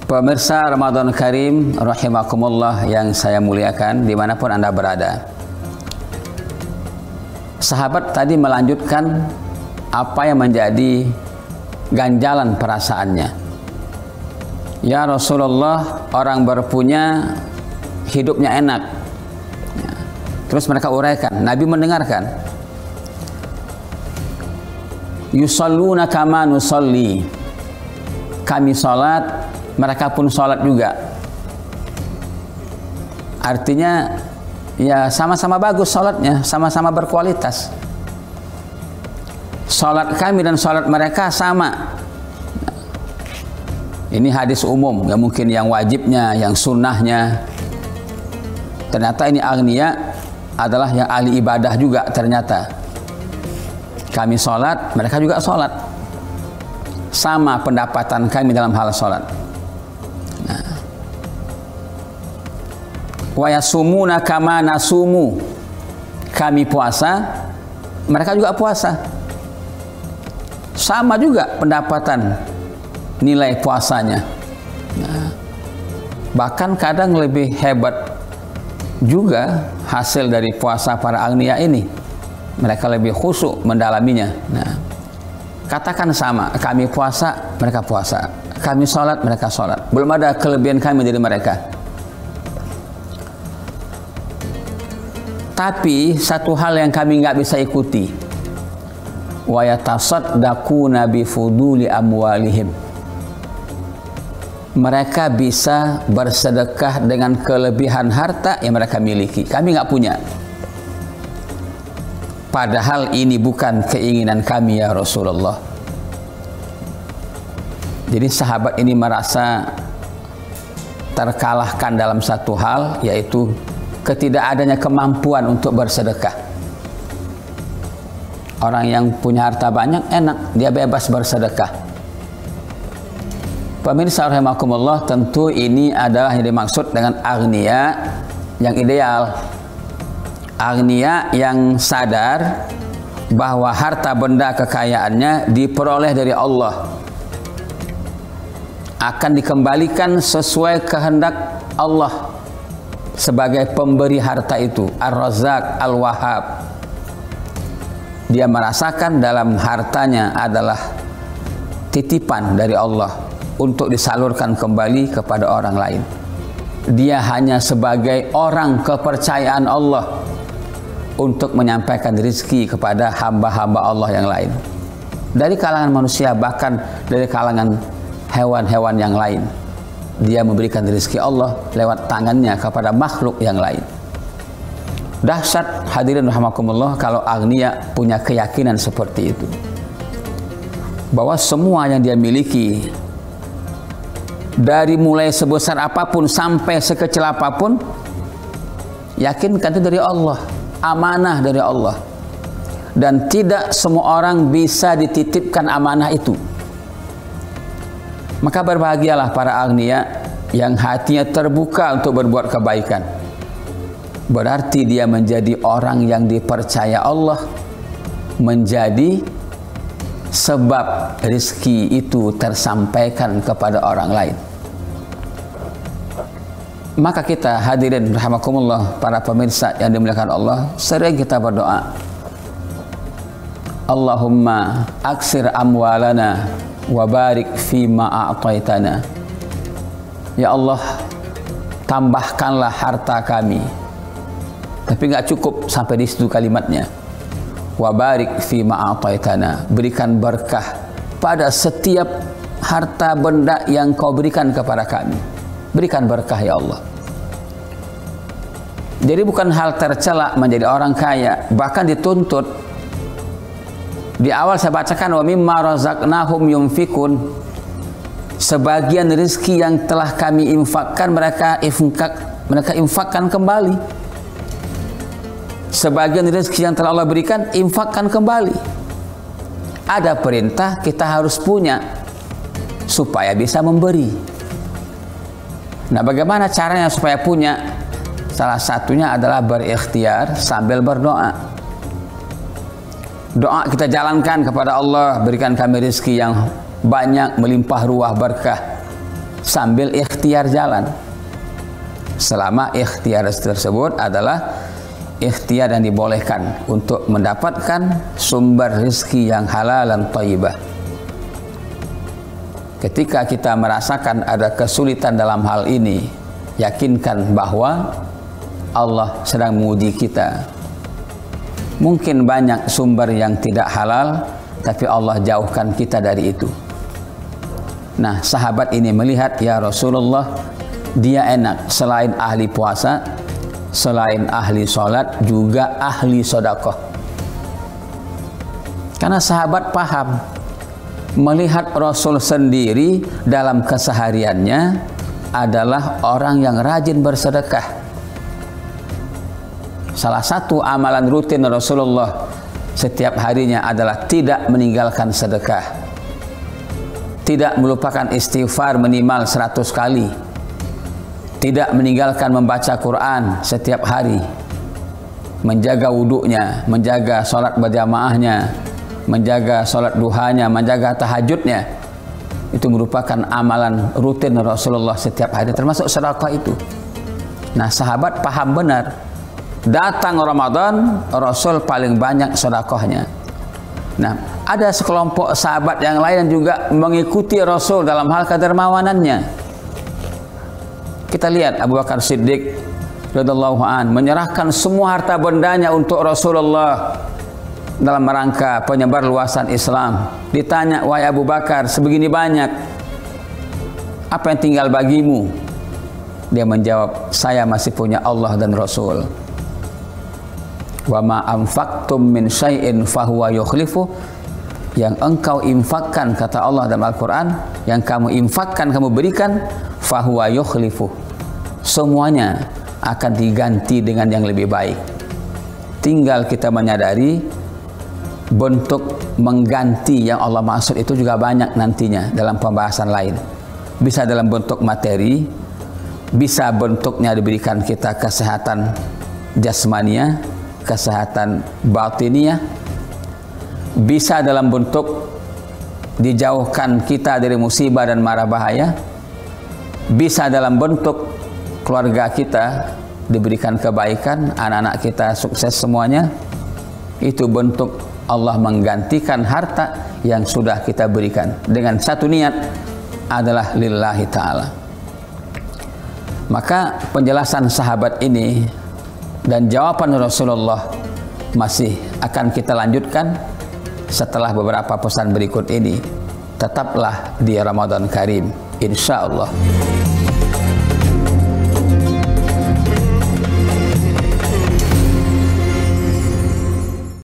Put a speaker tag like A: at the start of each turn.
A: Pemirsa Ramadan Karim rahimakumullah yang saya muliakan dimanapun Anda berada. Sahabat tadi melanjutkan apa yang menjadi ganjalan perasaannya. Ya Rasulullah, orang berpunya hidupnya enak. Terus mereka uraikan, Nabi mendengarkan. Yusalluna kama nusalli. Kami salat, mereka pun sholat juga. Artinya ya sama-sama bagus sholatnya, sama-sama berkualitas. Sholat kami dan sholat mereka sama. Ini hadis umum, ya mungkin yang wajibnya, yang sunnahnya. Ternyata ini agniya adalah yang ahli ibadah juga ternyata. Kami sholat, mereka juga sholat. Sama pendapatan kami dalam hal sholat. Wa yasumuna kama nasumu. Kami puasa, mereka juga puasa. Sama juga pendapatan nilai puasanya. Bahkan kadang lebih hebat juga hasil dari puasa para agniya ini. Mereka lebih khusyuk mendalaminya. Katakan sama, kami puasa, mereka puasa. Kami sholat, mereka sholat. Belum ada kelebihan kami dari mereka. Tapi satu hal yang kami nggak bisa ikuti, wa yatasaddaquna bi fuduli amwalihim. Mereka bisa bersedekah dengan kelebihan harta yang mereka miliki. Kami nggak punya. Padahal ini bukan keinginan kami ya Rasulullah. Jadi sahabat ini merasa terkalahkan dalam satu hal, yaitu ketidakadanya kemampuan untuk bersedekah. Orang yang punya harta banyak enak, dia bebas bersedekah. Pemirsa rahimakumullah, tentu ini adalah yang dimaksud dengan agniya yang ideal. Agniya yang sadar bahwa harta benda kekayaannya diperoleh dari Allah, akan dikembalikan sesuai kehendak Allah sebagai pemberi harta itu, Ar-Razzaq, Al-Wahhab. Dia merasakan dalam hartanya adalah titipan dari Allah untuk disalurkan kembali kepada orang lain. Dia hanya sebagai orang kepercayaan Allah untuk menyampaikan rezeki kepada hamba-hamba Allah yang lain. Dari kalangan manusia, bahkan dari kalangan hewan-hewan yang lain. Dia memberikan rezeki Allah lewat tangannya kepada makhluk yang lain. Dahsyat hadirin rahimakumullah kalau agniya punya keyakinan seperti itu. Bahwa semua yang dia miliki, dari mulai sebesar apapun sampai sekecil apapun, yakinkan itu dari Allah, amanah dari Allah. Dan tidak semua orang bisa dititipkan amanah itu. Maka berbahagialah para agniya yang hatinya terbuka untuk berbuat kebaikan. Berarti dia menjadi orang yang dipercaya Allah, menjadi sebab rezeki itu tersampaikan kepada orang lain. Maka kita hadirin rahimakumullah, para pemirsa yang dimuliakan Allah, sering kita berdoa, Allahumma aksir amwalana wa barik fima a'taitana. Ya Allah, tambahkanlah harta kami. Tapi nggak cukup sampai di situ kalimatnya. Wa barik fima a'taitana. Berikan berkah pada setiap harta benda yang kau berikan kepada kami. Berikan berkah ya Allah. Jadi bukan hal tercela menjadi orang kaya, bahkan dituntut. Di awal saya bacakan wa mimma razaqnahum yunfikun. Sebagian rezeki yang telah kami infakkan mereka infakkan kembali. Sebagian rezeki yang telah Allah berikan infakkan kembali. Ada perintah kita harus punya supaya bisa memberi. Nah, bagaimana caranya supaya punya? Salah satunya adalah berikhtiar sambil berdoa. Doa kita jalankan kepada Allah, berikan kami rezeki yang banyak, melimpah ruah berkah. sambil ikhtiar jalan. Selama ikhtiar tersebut adalah ikhtiar yang dibolehkan untuk mendapatkan sumber rezeki yang halal dan thayyibah. Ketika kita merasakan ada kesulitan dalam hal ini, yakinkan bahwa Allah sedang menguji kita. Mungkin banyak sumber yang tidak halal, tapi Allah jauhkan kita dari itu. Nah, sahabat ini melihat, ya Rasulullah, dia enak selain ahli puasa, selain ahli sholat, juga ahli sedekah. Karena sahabat paham, melihat Rasul sendiri dalam kesehariannya adalah orang yang rajin bersedekah. Salah satu amalan rutin Rasulullah setiap harinya adalah tidak meninggalkan sedekah, tidak melupakan istighfar minimal 100 kali, tidak meninggalkan membaca Quran setiap hari, menjaga wuduknya, menjaga sholat berjamaahnya, menjaga sholat duhanya, menjaga tahajudnya. Itu merupakan amalan rutin Rasulullah setiap hari, termasuk sedekah itu. Nah, sahabat paham benar. Datang Ramadan, Rasul paling banyak sedekahnya. Nah, ada sekelompok sahabat yang lain yang juga mengikuti Rasul dalam hal kedermawanannya. Kita lihat Abu Bakar Siddiq radhiyallahu an menyerahkan semua harta bendanya untuk Rasulullah dalam rangka penyebar luasan Islam. Ditanya, wahai Abu Bakar, sebegini banyak, apa yang tinggal bagimu? Dia menjawab, saya masih punya Allah dan Rasul. Wa ma anfaqtum min syai'in fahuwa yukhlifu. Yang engkau infakkan, kata Allah dalam Al-Quran, yang kamu infakkan, kamu berikan, fahuwa yukhlifu, semuanya akan diganti dengan yang lebih baik. Tinggal kita menyadari bentuk mengganti yang Allah maksud itu juga banyak nantinya dalam pembahasan lain. Bisa dalam bentuk materi, bisa bentuknya diberikan kita kesehatan jasmania, kesehatan batiniah, bisa dalam bentuk dijauhkan kita dari musibah dan mara bahaya, bisa dalam bentuk keluarga kita diberikan kebaikan, anak-anak kita sukses semuanya. Itu bentuk Allah menggantikan harta yang sudah kita berikan dengan satu niat adalah lillahi ta'ala. Maka penjelasan sahabat ini dan jawaban Rasulullah masih akan kita lanjutkan setelah beberapa pesan berikut ini. Tetaplah di Ramadan Karim, insya Allah.